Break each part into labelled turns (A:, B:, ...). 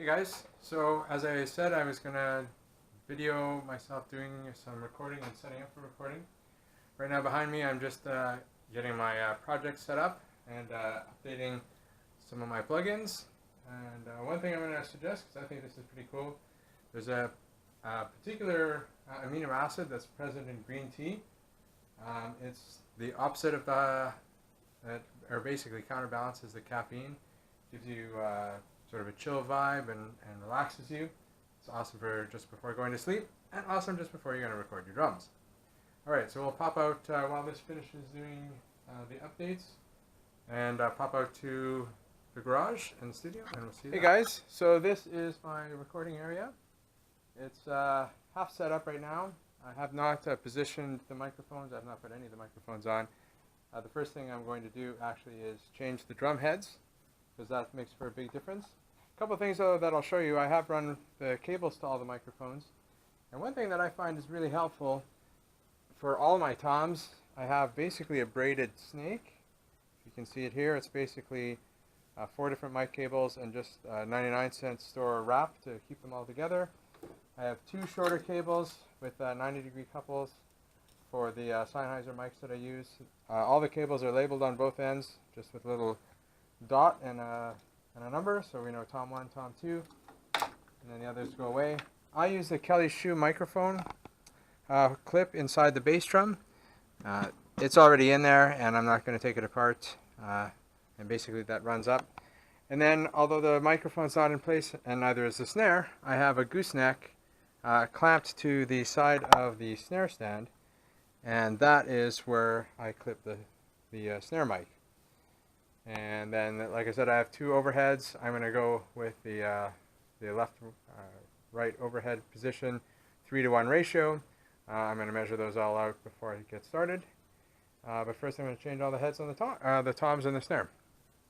A: Hey guys, so as I said, I was gonna video myself doing some recording and setting up for recording. Right now behind me I'm just getting my project set up and updating some of my plugins. And one thing I'm going to suggest, because I think this is pretty cool, there's a particular amino acid that's present in green tea. It's the opposite of or basically counterbalances the caffeine, gives you sort of a chill vibe and relaxes you. It's awesome for just before going to sleep, and awesome just before you're going to record your drums. Alright, so we'll pop out while this finishes doing the updates, and pop out to the garage and the studio, and we'll see you. Hey guys, so this is my recording area. It's half set up right now. I have not positioned the microphones. I have not put any of the microphones on. The first thing I'm going to do actually is change the drum heads, because that makes for a big difference. A couple of things though that I'll show you. I have run the cables to all the microphones, and one thing that I find is really helpful for all my toms, I have basically a braided snake. You can see it here. It's basically 4 different mic cables and just a 99-cent store wrap to keep them all together. I have 2 shorter cables with 90-degree couples for the Sennheiser mics that I use. All the cables are labeled on both ends, just with a little dot and a number, so we know Tom 1, Tom 2, and then the others go away. I use the Kelly Shoe microphone clip inside the bass drum. It's already in there, and I'm not going to take it apart, and basically that runs up. And then, although the microphone's not in place, and neither is the snare, I have a gooseneck clamped to the side of the snare stand, and that is where I clip the snare mic. And then, like I said, I have 2 overheads. I'm going to go with the left right overhead position, 3-to-1 ratio. I'm going to measure those all out before I get started. But first I'm going to change all the heads on the toms and the snare,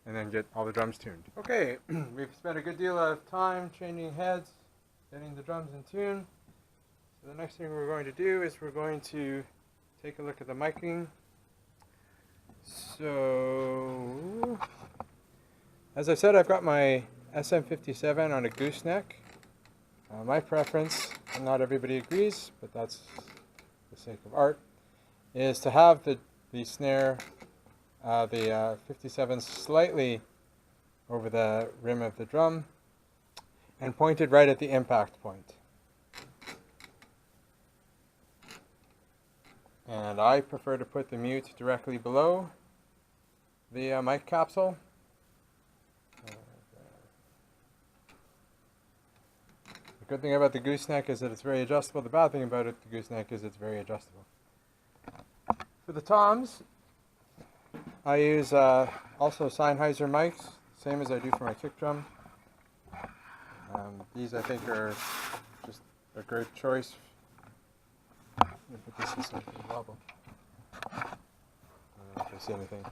A: and then get all the drums tuned. Okay, we've spent a good deal of time changing heads, getting the drums in tune. So the next thing we're going to do is we're going to take a look at the miking. So, as I said, I've got my SM57 on a gooseneck. My preference, and not everybody agrees, but that's for the sake of art, is to have the snare, the 57 slightly over the rim of the drum and pointed right at the impact point. And I prefer to put the mute directly below the mic capsule. The good thing about the gooseneck is that it's very adjustable. The bad thing about the gooseneck is it's very adjustable. For the toms, I use also Sennheiser mics, same as I do for my kick drum. These I think are just a great choice. Let me put this aside for the wobble. I don't know if I see anything.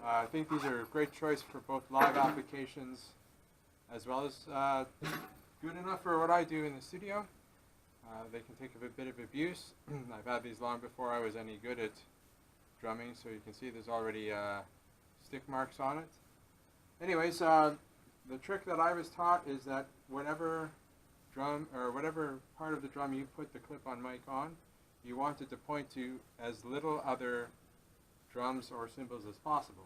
A: I think these are a great choice for both live applications as well as good enough for what I do in the studio. They can take a bit of abuse. I've had these long before I was any good at drumming, so you can see there's already stick marks on it. Anyways, the trick that I was taught is that whatever drum or whatever part of the drum you put the clip-on mic on, you want it to point to as little other drums or cymbals as possible.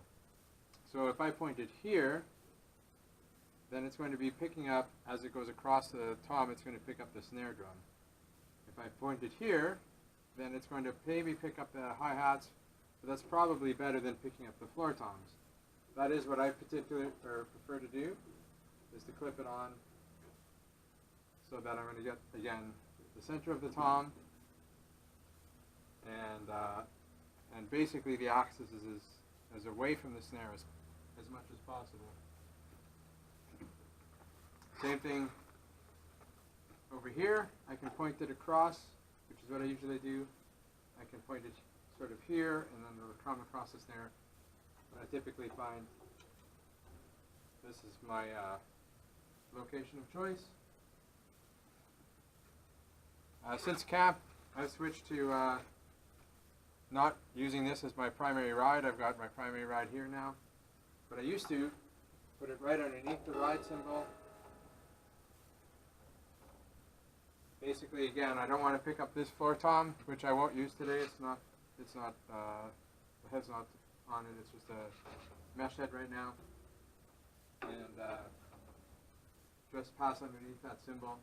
A: So if I point it here, then it's going to be picking up, as it goes across the tom, it's going to pick up the snare drum. If I point it here, then it's going to maybe pick up the hi-hats, but that's probably better than picking up the floor toms. That is what I prefer to do, is to clip it on so that I'm going to get, again, the center of the tom, and basically the axis is as away from the snare as much as possible. Same thing over here. I can point it across, which is what I usually do. I can point it sort of here, and then it'll come across the snare. But I typically find this is my location of choice. Since camp, I've switched to not using this as my primary ride. I've got my primary ride here now. but I used to put it right underneath the ride cymbal. Basically, again, I don't want to pick up this floor tom, which I won't use today. The head's not on it. It's just a mesh head right now. And just pass underneath that cymbal.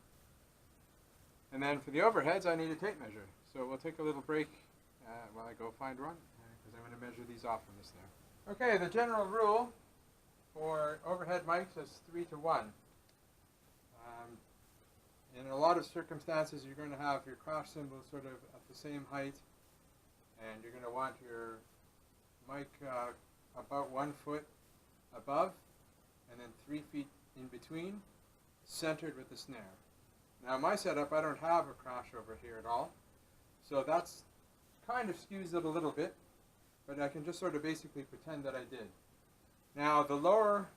A: And then for the overheads, I need a tape measure. So we'll take a little break while I go find one, because I'm going to measure these off from the snare. Okay, the general rule for overhead mics is 3-to-1. In a lot of circumstances, you're going to have your crash cymbal sort of at the same height, and you're going to want your mic about 1 foot above, and then 3 feet in between, centered with the snare. Now, my setup, I don't have a crash over here at all, so that's kind of skews it a little bit, but I can just sort of basically pretend that I did. Now, the lower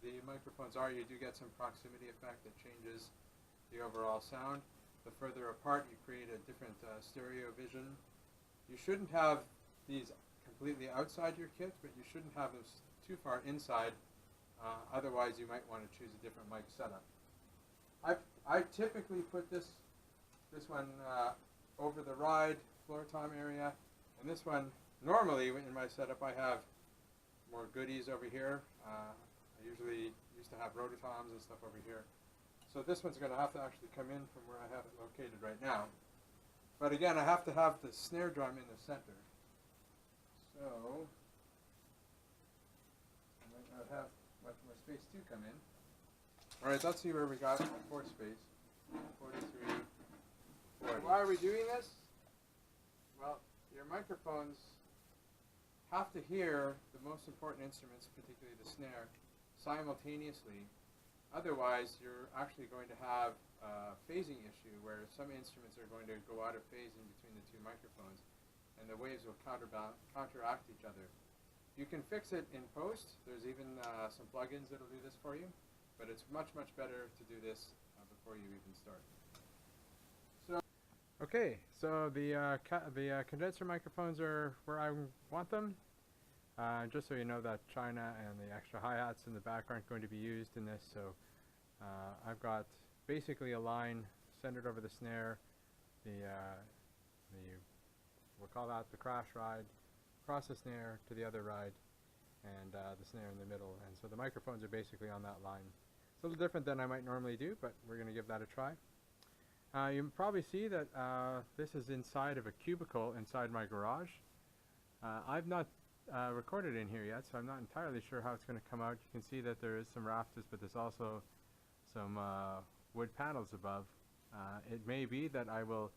A: the microphones are, you do get some proximity effect that changes the overall sound. The further apart, you create a different stereo vision. You shouldn't have these completely outside your kit, but you shouldn't have them too far inside. Otherwise, you might want to choose a different mic setup. I typically put this one over the ride floor tom area, and this one, normally in my setup, I have more goodies over here. I usually used to have rototoms and stuff over here. So this one's going to have to actually come in from where I have it located right now. But again, I have to have the snare drum in the center. So I might not have much more space to come in. Alright, let's see where we got for space. 43, 40. Why are we doing this? Well, your microphones have to hear the most important instruments, particularly the snare, simultaneously. Otherwise, you're actually going to have a phasing issue where some instruments are going to go out of phase in between the two microphones, and the waves will counteract each other. You can fix it in post. There's even some plugins that'll do this for you, but it's much, much better to do this before you even start. Okay, so the condenser microphones are where I want them. Just so you know that China and the extra hi-hats in the back aren't going to be used in this, so I've got basically a line centered over the snare, we'll call that the crash ride, across the snare to the other ride, and the snare in the middle, and so the microphones are basically on that line. It's a little different than I might normally do, but we're going to give that a try. You can probably see that this is inside of a cubicle inside my garage. I've not recorded in here yet, so I'm not entirely sure how it's going to come out. You can see that there is some rafters, but there's also some wood panels above. It may be that I will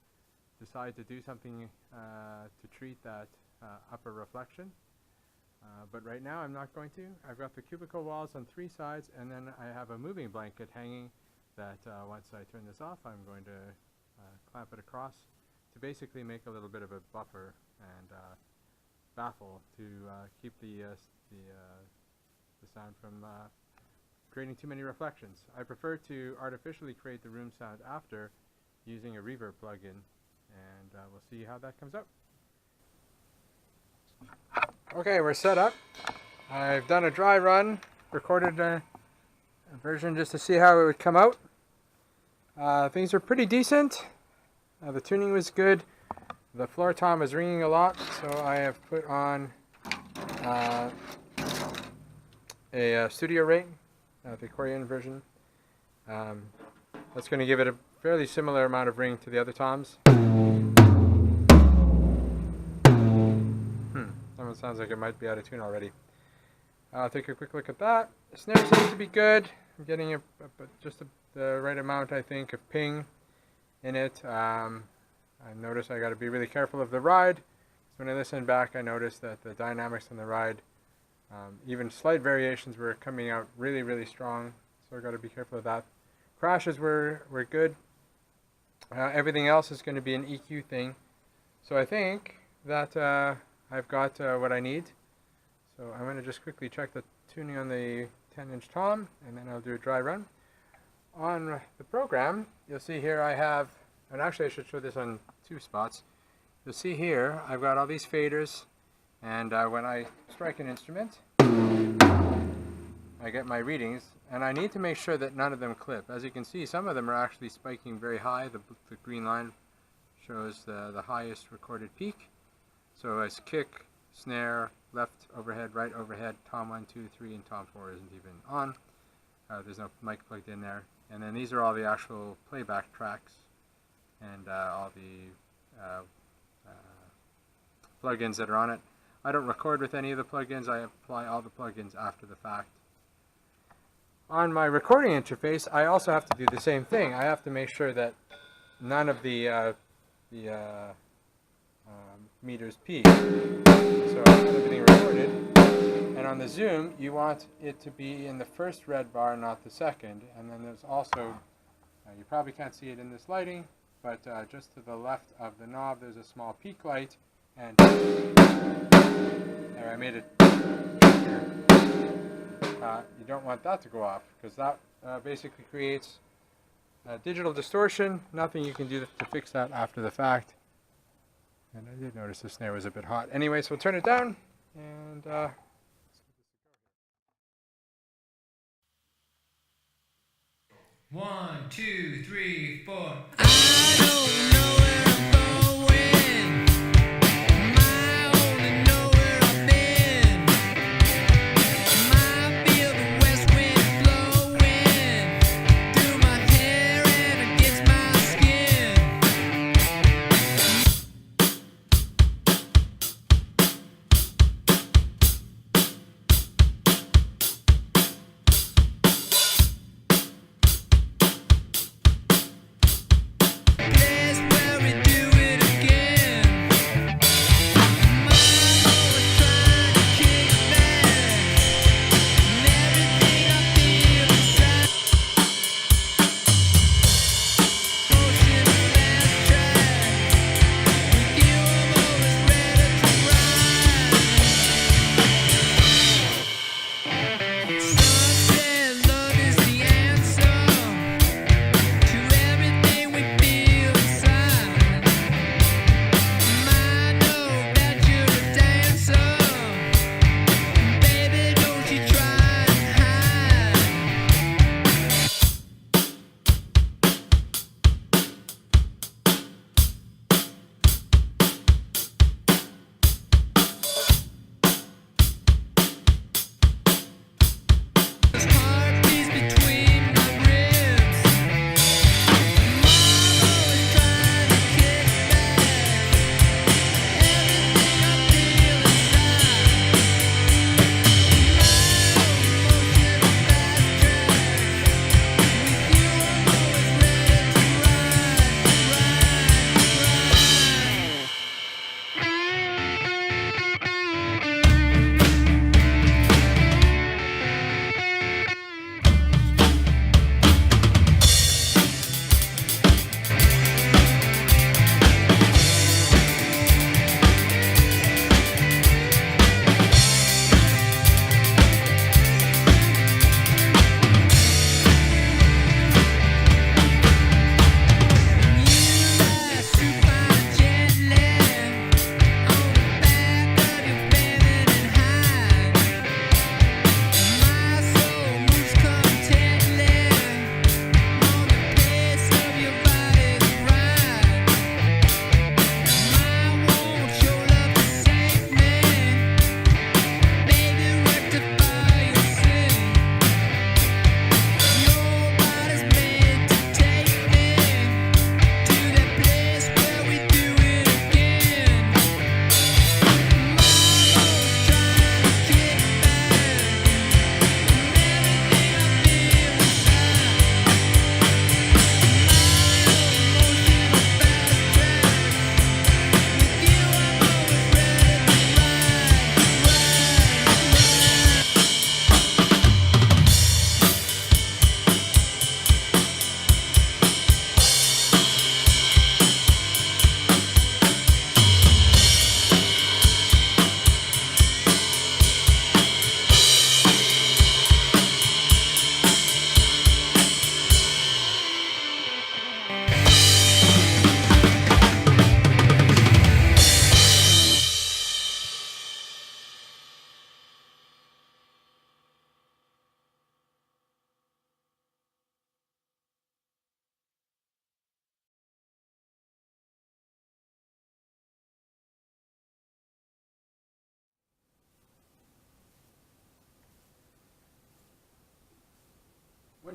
A: decide to do something to treat that upper reflection, but right now I'm not going to. I've got the cubicle walls on 3 sides, and then I have a moving blanket hanging that once I turn this off, I'm going to clamp it across to basically make a little bit of a buffer and baffle to keep the sound from creating too many reflections. I prefer to artificially create the room sound after using a reverb plugin, and we'll see how that comes out. Okay, we're set up. I've done a dry run, recorded a version just to see how it would come out. Things are pretty decent. The tuning was good. The floor tom is ringing a lot, so I have put on a studio rate, the Korean version. That's going to give it a fairly similar amount of ring to the other toms. That one sounds like it might be out of tune already. I'll take a quick look at that. The snare seems to be good. I'm getting just the right amount, I think, of ping in it. I noticed I got to be really careful of the ride. So when I listened back, I noticed that the dynamics on the ride, even slight variations, were coming out really, really strong. So I got to be careful of that. Crashes were good. Everything else is going to be an EQ thing. So I think that I've got what I need. So I'm going to just quickly check the tuning on the 10-inch tom, and then I'll do a dry run. On the program, you'll see here I have, and actually I should show this on 2 spots. You'll see here I've got all these faders, And when I strike an instrument, I get my readings, and I need to make sure that none of them clip. As you can see, some of them are actually spiking very high. The green line shows the highest recorded peak. So as kick, snare, left overhead, right overhead, tom 1, 2, 3, and tom 4 isn't even on. There's no mic plugged in there. And then these are all the actual playback tracks and all the plugins that are on it. I don't record with any of the plugins. I apply all the plugins after the fact. On my recording interface, I also have to do the same thing. I have to make sure that none of the meters peak. So everything recorded. And on the zoom, you want it to be in the first red bar, not the second. And then there's also, you probably can't see it in this lighting, but just to the left of the knob, there's a small peak light. And there, I made it here. You don't want that to go off, because that basically creates digital distortion. Nothing you can do to fix that after the fact. And I did notice the snare was a bit hot. Anyway, so we'll turn it down, and
B: 1, 2, 3, 4.
C: I don't know where I'm going. I only know where I've been. I feel the west wind blowing through my hair and against my skin. Place where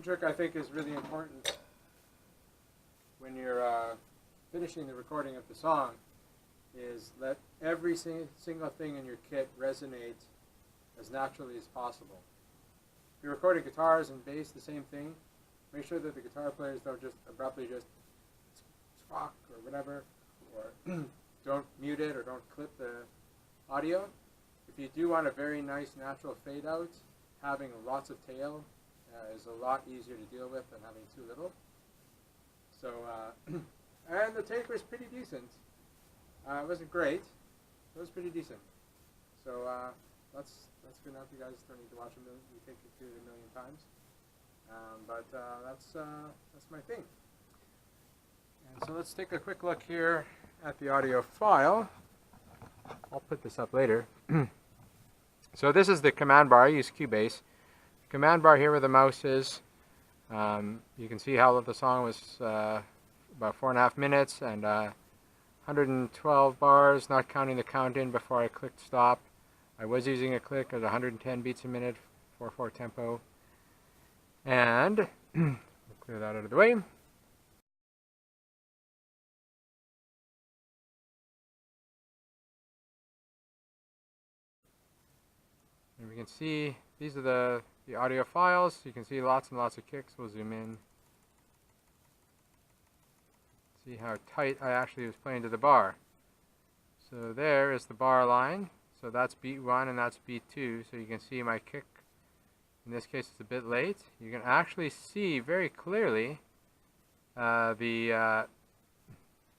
A: One trick I think is really important when you're finishing the recording of the song is let every single thing in your kit resonate as naturally as possible. If you're recording guitars and bass, the same thing. Make sure that the guitar players don't just abruptly just squawk or whatever, or don't mute it or don't clip the audio. If you do want a very nice natural fade out, having lots of tail is a lot easier to deal with than having too little. So, and the take was pretty decent. It wasn't great. It was pretty decent. So that's good enough. You guys don't need to watch a million. You think you do it a million times. But that's my thing. And so let's take a quick look here at the audio file. I'll put this up later. So this is the command bar. I use Cubase. The command bar here where the mouse is. You can see how the song was about 4.5 minutes and 112 bars, not counting the count in before I clicked stop. I was using a click at 110 beats a minute, 4/4 tempo. And we'll clear that out of the way. And we can see these are the audio files. You can see lots and lots of kicks. We'll zoom in. See how tight I actually was playing to the bar. So there is the bar line. So that's beat 1 and that's beat 2. So you can see my kick. In this case, it's a bit late. You can actually see very clearly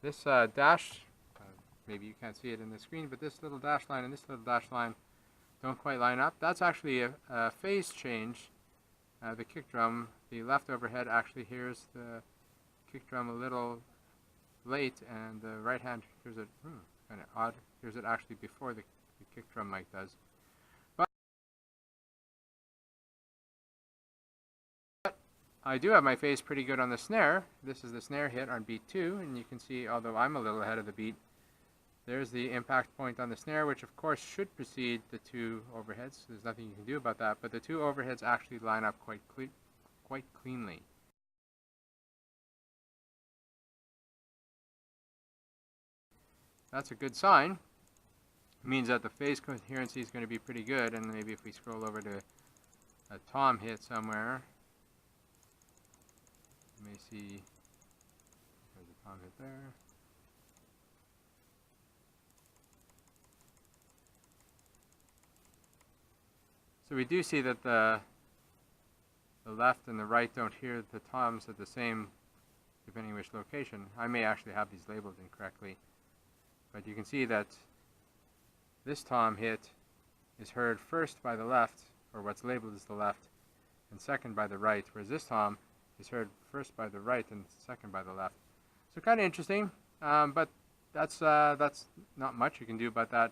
A: this dash. Maybe you can't see it in the screen, but this little dash line and this little dash line don't quite line up. That's actually a phase change. The kick drum, the left overhead actually hears the kick drum a little late, and the right hand hears it kind of odd. Hears it actually before the kick drum mic does. But I do have my phase pretty good on the snare. This is the snare hit on beat 2, and you can see, although I'm a little ahead of the beat, there's the impact point on the snare, which of course should precede the 2 overheads. There's nothing you can do about that, but the 2 overheads actually line up quite cleanly. That's a good sign. It means that the phase coherency is going to be pretty good, and maybe if we scroll over to a tom hit somewhere, you may see there's a tom hit there. So we do see that the left and the right don't hear the toms at the same, depending which location. I may actually have these labeled incorrectly, but you can see that this tom hit is heard first by the left, or what's labeled as the left, and second by the right, whereas this tom is heard first by the right and second by the left. So kind of interesting, but that's not much you can do about that.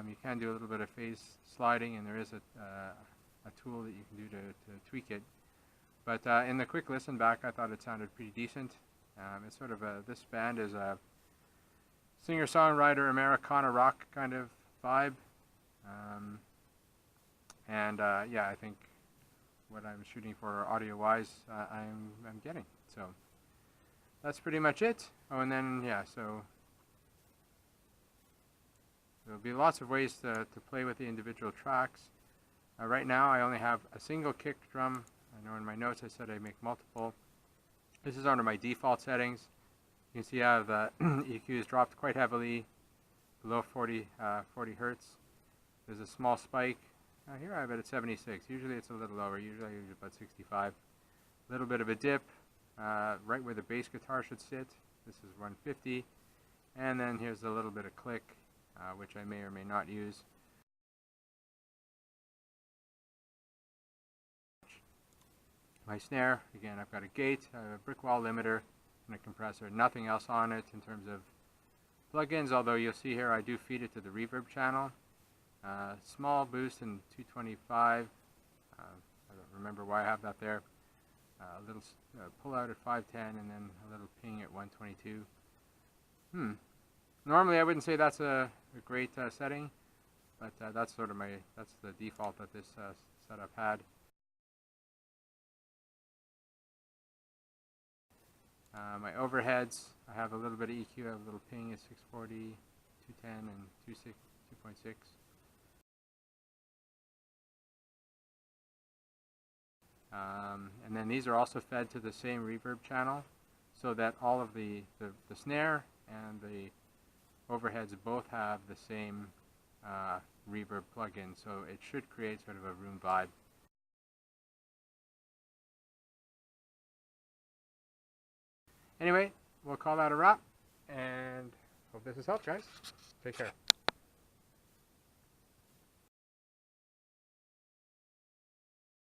A: You can do a little bit of phase sliding, and there is a tool that you can do to tweak it. But in the quick listen back, I thought it sounded pretty decent. It's sort of this band is a singer-songwriter Americana rock kind of vibe, yeah, I think what I'm shooting for audio-wise, I'm getting. So that's pretty much it. Oh, and then yeah, so there'll be lots of ways to play with the individual tracks. Right now I only have a single kick drum. I know in my notes I said I make multiple. This is under my default settings. You can see how the EQ is dropped quite heavily, below 40 hertz. There's a small spike. Here I have it at 76. Usually it's a little lower. Usually I use about 65. A little bit of a dip right where the bass guitar should sit. This is 150. And then here's a little bit of click, which I may or may not use. My snare, again, I've got a gate, a brick wall limiter, and a compressor. Nothing else on it in terms of plugins, although you'll see here I do feed it to the reverb channel. Small boost in 225. I don't remember why I have that there. A little pull out at 510, and then a little ping at 122. Normally I wouldn't say that's a great setting, but that's sort of that's the default that this setup had. My overheads, I have a little bit of EQ, I have a little ping at 640, 210, and 2.6. And then these are also fed to the same reverb channel, so that all of the snare and the overheads both have the same reverb plugin, so it should create sort of a room vibe. Anyway, we'll call that a wrap, and hope this has helped, guys. Take care.